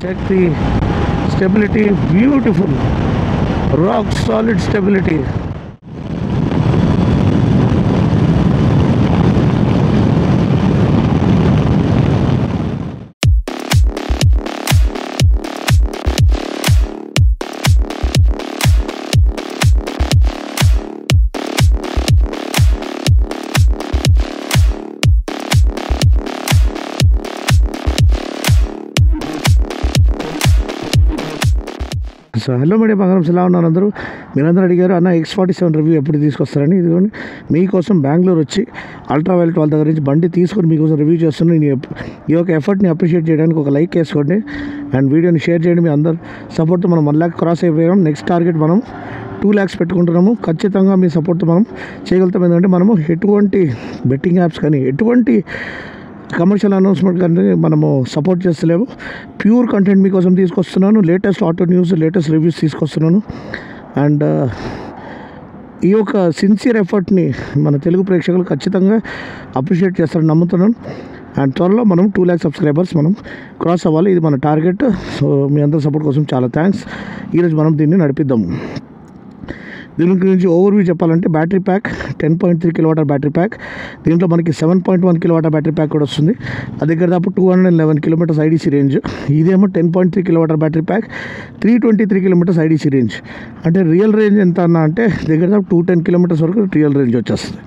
check the stability, beautiful rock solid stability. So hello media బంగారం ఎలా ఉన్నారు అందరూ? మీరందరూ అడిగారు అన్న X47 రివ్యూ ఎప్పుడు తీసుకొస్తారని. ఇదిగోండి మీకోసం బెంగళూరు వచ్చి అల్ట్రా వైలెట్ వాళ్ళ దగ్గర నుంచి బండి తీసుకొని మీకోసం రివ్యూ చేస్తున్నాను. నేను ఈ యొక్క ఎఫర్ట్ని అప్రిషియేట్ చేయడానికి ఒక లైక్ వేసుకోండి అండ్ వీడియోని షేర్ చేయండి. మీ అందరు సపోర్ట్తో మనం 1 lakh క్రాస్ అయిపోయాం. నెక్స్ట్ టార్గెట్ మనం 2 lakhs పెట్టుకుంటున్నాము. ఖచ్చితంగా మీ సపోర్ట్తో మనం చేయగలుగుతాం. ఎందుకంటే మనము ఎటువంటి బెట్టింగ్ యాప్స్ కానీ ఎటువంటి కమర్షియల్ అనౌన్స్మెంట్ కానీ మనము సపోర్ట్ చేస్తలేము. ప్యూర్ కంటెంట్ మీకోసం తీసుకొస్తున్నాను. Latest auto news, latest reviews తీసుకొస్తున్నాను. అండ్ ఈ యొక్క సిన్సియర్ ఎఫర్ట్ని మన తెలుగు ప్రేక్షకులు ఖచ్చితంగా అప్రిషియేట్ చేస్తారని నమ్ముతున్నాను. అండ్ త్వరలో మనం 2 lakh సబ్స్క్రైబర్స్ మనం క్రాస్ అవ్వాలి. ఇది మన టార్గెట్. సో మీ అందరి సపోర్ట్ కోసం చాలా థ్యాంక్స్. ఈరోజు మనం దీన్ని నడిపిద్దాము. దీని గురించి ఓవర్వ్యూ చెప్పాలంటే battery pack 10.3 kWh battery pack. దీంట్లో మనకి 7.1 kWh బ్యాటరీ ప్యాక్ కూడా వస్తుంది. అది దగ్గర దాపు 211 kilometers IDC రేంజ్. ఇదేమో 10.3 kWh battery pack 323 kilometers IDC range. అంటే రియల్ రేంజ్ ఎంత అన్నా అంటే దగ్గర దాపు 210 kilometers వరకు రియల్ రేంజ్ వచ్చేస్తుంది.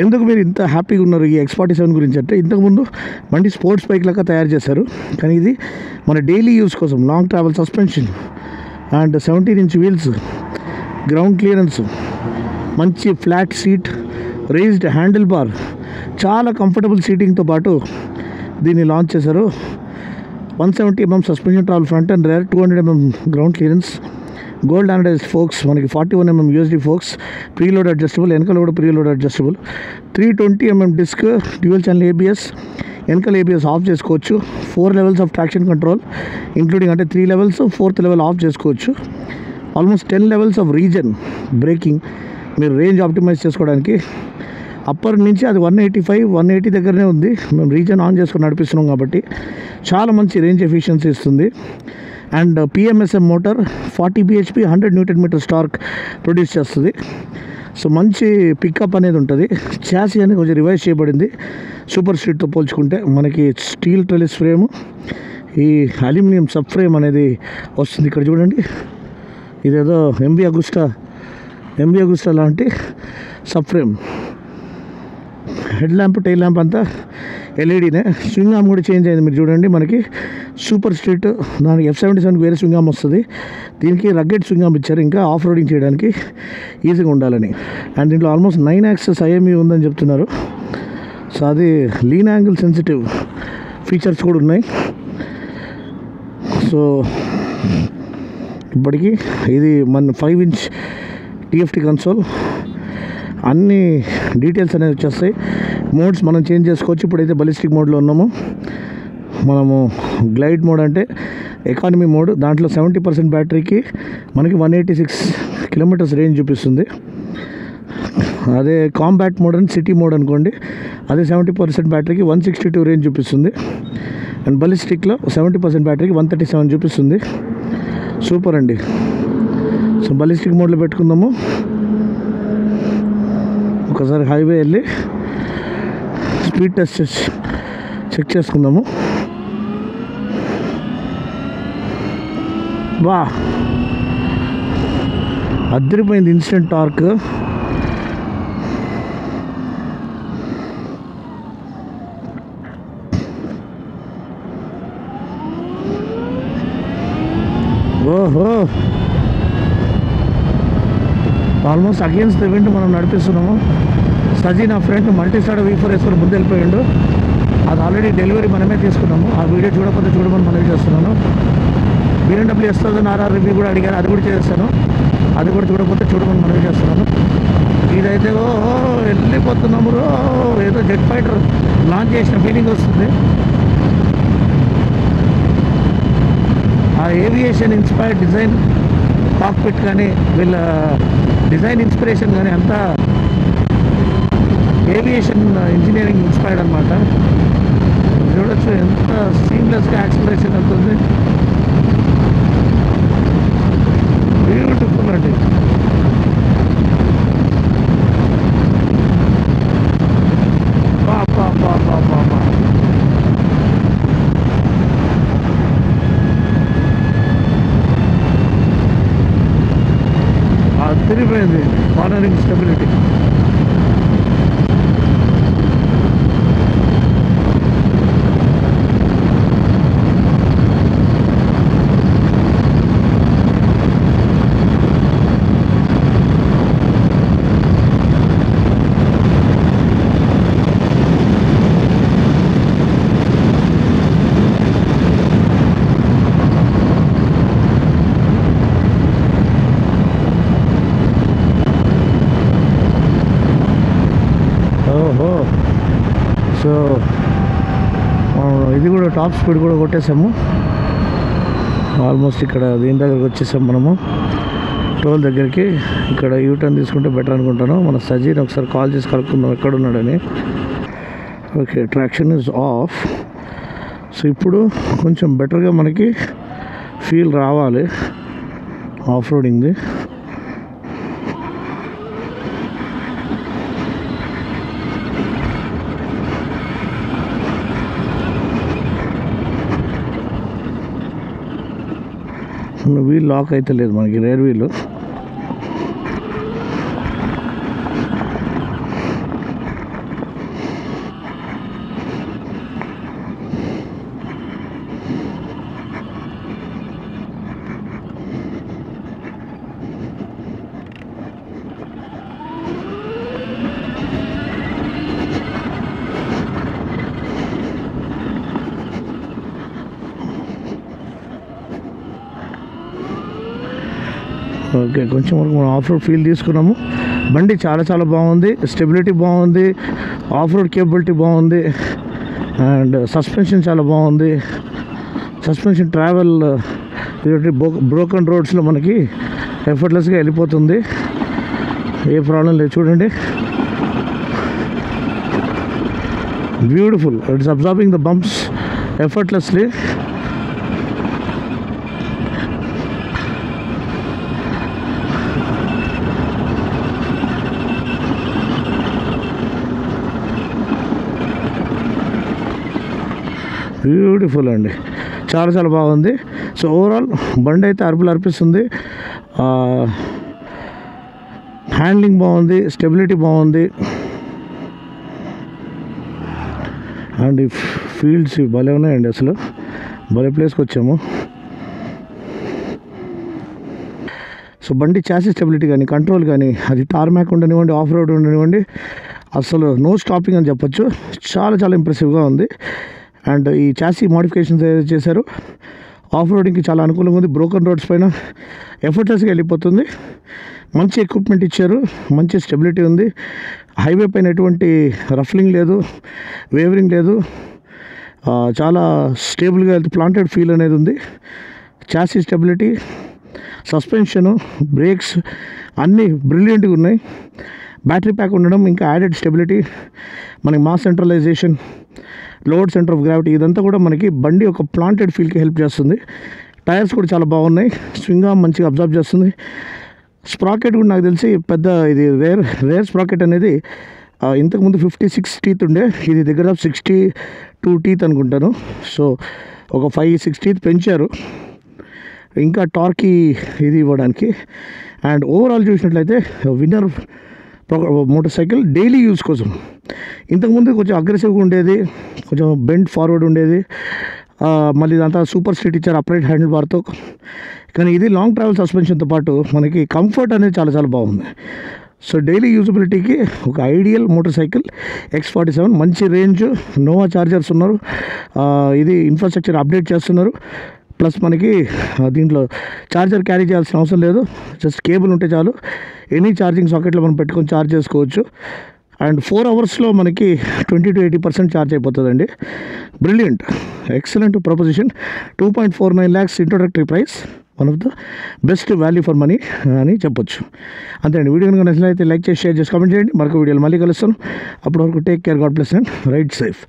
ఎందుకు మీరు ఇంత హ్యాపీగా ఉన్నారు ఈ X47 గురించి అంటే, ఇంతకుముందు బండి స్పోర్ట్స్ బైక్ లాగా తయారు చేశారు. కానీ ఇది మన డైలీ యూస్ కోసం long travel suspension and 17-inch wheels, ground clearance, మంచి flat seat, raised handle bar, చాలా కంఫర్టబుల్ సీటింగ్తో పాటు దీన్ని లాంచ్ చేశారు. 170 mm suspension travel front and rear, 200 mm ground clearance, gold anodised forks, మనకి 41 mm USD forks, preload adjustable, వెనకాల కూడా preload adjustable, 320 mm disc, dual channel ABS, వెనకాల ABS off చేసుకోవచ్చు. 4 levels of traction control including, అంటే 3 levels, 4th level of చేసుకోవచ్చు. Almost 10 levels of reason breaking మీరు range optimise చేసుకోవడానికి. Upper నుంచి అది 185, 180 దగ్గరనే ఉంది. మేము రీజన్ ఆన్ చేసుకొని నడిపిస్తున్నాం కాబట్టి చాలా మంచి రేంజ్ ఎఫిషియన్సీ ఇస్తుంది. And PMSM motor 40 bhp 100 Nm torque produce చేస్తుంది. సో మంచి పికప్ అనేది ఉంటుంది. చాసీ అనేది కొంచెం రివైజ్ చేయబడింది సూపర్ స్ట్రీట్తో పోల్చుకుంటే. మనకి స్టీల్ ట్రెలిస్ ఫ్రేము, ఈ అల్యూమినియం సబ్ ఫ్రేమ్ అనేది వస్తుంది. ఇక్కడ చూడండి, ఇదేదో MV అగుస్టా లాంటి sub frame. Head lamp, tail lamp అంతా LEDనే. స్వింగ్ ఆర్మ్ కూడా చేంజ్ అయింది. మీరు చూడండి, మనకి సూపర్ స్ట్రీట్ దానికి F77 వేరే స్వింగ్ ఆర్మ్ వస్తుంది. దీనికి రగ్గెడ్ స్వింగ్ ఆర్మ్ ఇచ్చారు, ఇంకా ఆఫ్ రోడింగ్ చేయడానికి ఈజీగా ఉండాలని. అండ్ దీంట్లో ఆల్మోస్ట్ 9 axis IME ఉందని చెప్తున్నారు. సో అది లీన్ యాంగిల్ సెన్సిటివ్ ఫీచర్స్ కూడా ఉన్నాయి. సో ఇప్పటికీ ఇది మన 5-inch TFT కన్సోల్, అన్ని డీటెయిల్స్ అనేవి వచ్చేస్తాయి. మోడ్స్ మనం చేంజ్ చేసుకోవచ్చు. ఇప్పుడైతే బలిస్టిక్ మోడ్లో ఉన్నాము. మనము గ్లైడ్ మోడ్ అంటే ఎకానమీ మోడ్. దాంట్లో 70% బ్యాటరీకి మనకి 186 kilometers రేంజ్ చూపిస్తుంది. అదే కాంబాక్ట్ మోడ్ అని సిటీ మోడ్ అనుకోండి, అదే 70% బ్యాటరీకి 162 రేంజ్ చూపిస్తుంది. అండ్ బలిస్టిక్లో 70% బ్యాటరీకి 137 చూపిస్తుంది. సూపర్ అండి. సో బలిస్టిక్ మోడ్లో పెట్టుకుందాము. ఒకసారి హైవే వెళ్ళి స్పీడ్ టెస్ట్ చెక్ చేసుకుందాము. వా, అదిరిపోయింది ఇన్స్టెంట్ టార్క్. ఓహో, ఆల్మోస్ట్ అగేన్స్ట్ ద విండ్ మనం నడిపిస్తున్నాము. సజీ నా ఫ్రెండ్ మల్టీస్టార్ V4 వేసుకొని ముందు వెళ్ళిపోయిండు. అది ఆల్రెడీ డెలివరీ మనమే తీసుకున్నాము. ఆ వీడియో చూడకపోతే చూడమని మనవి చేస్తున్నాను. BMW వస్తుందని RR రివ్యూ కూడా అడిగారు, అది కూడా చేస్తాను. అది కూడా చూడకపోతే చూడమని మనవి చేస్తున్నాను. ఇదైతే వెళ్ళిపోతున్నాము. ఏదో జెట్ ఫైటర్ లాంచ్ చేసిన ఫీలింగ్ వస్తుంది. ఆ ఏవియేషన్ ఇన్స్పైర్డ్ డిజైన్ కాక్పిట్ కానీ వీళ్ళ డిజైన్ ఇన్స్పిరేషన్ కానీ అంతా ఏవియేషన్ ఇంజనీరింగ్ ఇన్స్పైర్డ్ అనమాట. చూడొచ్చు ఎంత సీమ్లెస్గా యాక్సిలరేషన్ అవుతుంది. పవర్ఫుల్ అండి. తిరిగిపోయింది కార్నరింగ్ స్టెబిలిటీ. సో ఇది కూడా టాప్ స్పీడ్ కూడా కొట్టేసాము. ఆల్మోస్ట్ ఇక్కడ దీని దగ్గరకు వచ్చేసాము మనము, టోల్ దగ్గరికి. ఇక్కడ యూటర్న్ తీసుకుంటే బెటర్ అనుకుంటాను. మన సజీని ఒకసారి కాల్ చేసి కలుపుకుందాం ఎక్కడున్నాడని. Okay, traction is off. So ఇప్పుడు కొంచెం బెటర్గా మనకి ఫీల్ రావాలి ఆఫ్ రోడింగ్ది. వీల్ లాక్ అయితే లేదు మనకి, రేర్ వీలు. ఓకే, కొంచెం వరకు మనం ఆఫ్ రోడ్ ఫీల్ తీసుకున్నాము. బండి చాలా చాలా బాగుంది, స్టెబిలిటీ బాగుంది, ఆఫ్ రోడ్ కేపబిలిటీ బాగుంది, అండ్ సస్పెన్షన్ చాలా బాగుంది. సస్పెన్షన్ ట్రావెల్ బ్రోకన్ రోడ్స్లో మనకి ఎఫర్ట్లెస్గా వెళ్ళిపోతుంది, ఏ ప్రాబ్లం లేదు. చూడండి, beautiful. It's absorbing the bumps effortlessly. Beautiful అండి, చాలా చాలా బాగుంది. సో ఓవరాల్ బండి అయితే అరుపులు అర్పిస్తుంది. హ్యాండ్లింగ్ బాగుంది, స్టెబిలిటీ బాగుంది, అండ్ ఈ ఫీల్డ్స్ భలే ఉన్నాయండి. అసలు భలే ప్లేస్కి వచ్చాము. సో బండి చాసీ స్టెబిలిటీ కానీ, కంట్రోల్ కానీ, అది టార్మాక్ ఉండనివ్వండి, ఆఫ్ రోడ్ ఉండనివ్వండి, అసలు నో స్టాపింగ్ అని చెప్పొచ్చు. చాలా చాలా ఇంప్రెసివ్గా ఉంది. అండ్ ఈ చాసీ మోడిఫికేషన్స్ ఏదైతే చేశారో ఆఫ్ రోడింగ్కి చాలా అనుకూలంగా ఉంది. బ్రోకన్ రోడ్స్ పైన ఎఫర్ట్లెస్గా వెళ్ళిపోతుంది. మంచి ఎక్విప్మెంట్ ఇచ్చారు, మంచి స్టెబిలిటీ ఉంది. హైవే పైన ఎటువంటి రఫ్లింగ్ లేదు, వేవరింగ్ లేదు, చాలా స్టేబుల్గా ప్లాంటెడ్ ఫీల్ అనేది ఉంది. చాసీ స్టెబిలిటీ, సస్పెన్షను, బ్రేక్స్ అన్నీ బ్రిలియంట్గా ఉన్నాయి. బ్యాటరీ ప్యాక్ ఉండడం, ఇంకా యాడెడ్ స్టెబిలిటీ, మనకి mass centralisation, load centre of gravity, ఇదంతా కూడా మనకి బండి ఒక ప్లాంటెడ్ ఫీల్కి హెల్ప్ చేస్తుంది. టైర్స్ కూడా చాలా బాగున్నాయి, స్వింగ్ ఆర్మ్ మంచిగా అబ్జర్వ్ చేస్తుంది. స్ప్రాకెట్ కూడా నాకు తెలిసి పెద్ద ఇది రేర్ స్ప్రాకెట్ అనేది ఇంతకుముందు 56 టీత్ ఉండే, ఇది దగ్గర 62 టీత్ అనుకుంటాను. సో ఒక 5-6 టీత్ పెంచారు ఇంకా టార్కీ ఇది ఇవ్వడానికి. అండ్ ఓవరాల్ చూసినట్లయితే winner motor cycle daily use కోసం. ఇంతకుముందు కొంచెం అగ్రెసివ్గా ఉండేది, కొంచెం బెండ్ ఫార్వర్డ్ ఉండేది, మళ్ళీ ఇదంతా సూపర్ స్ట్రీట్ ఇచ్చారు అప్రైట్ హ్యాండిల్ బార్తో. కానీ ఇది లాంగ్ ట్రావెల్ సస్పెన్షన్తో పాటు మనకి కంఫర్ట్ అనేది చాలా చాలా బాగుంది. సో డైలీ యూజబిలిటీకి ఒక ఐడియల్ మోటార్ సైకిల్ X47. మంచి రేంజ్, నోవా చార్జర్స్ ఉన్నారు, ఇది ఇన్ఫ్రాస్ట్రక్చర్ అప్డేట్ చేస్తున్నారు. ప్లస్ మనకి దీంట్లో ఛార్జర్ క్యారీ చేయాల్సిన అవసరం లేదు, జస్ట్ కేబుల్ ఉంటే చాలు. ఎనీ ఛార్జింగ్ సాకెట్లో మనం పెట్టుకొని ఛార్జ్ చేసుకోవచ్చు. అండ్ 4 అవర్స్లో మనకి 20 to 80% ఛార్జ్ అయిపోతుందండి. Brilliant, excellent proposition. 2.49 lakhs introductory price, one of the best value for money అని చెప్పొచ్చు. అంతే అండి. వీడియో కనుక నచ్చినట్లయితే లైక్ చేసి, షేర్ చేసి, కామెంట్ చేయండి. మరొక వీడియోలో మళ్ళీ కలుస్తాను. అప్పటి వరకు take care, God bless and ride safe.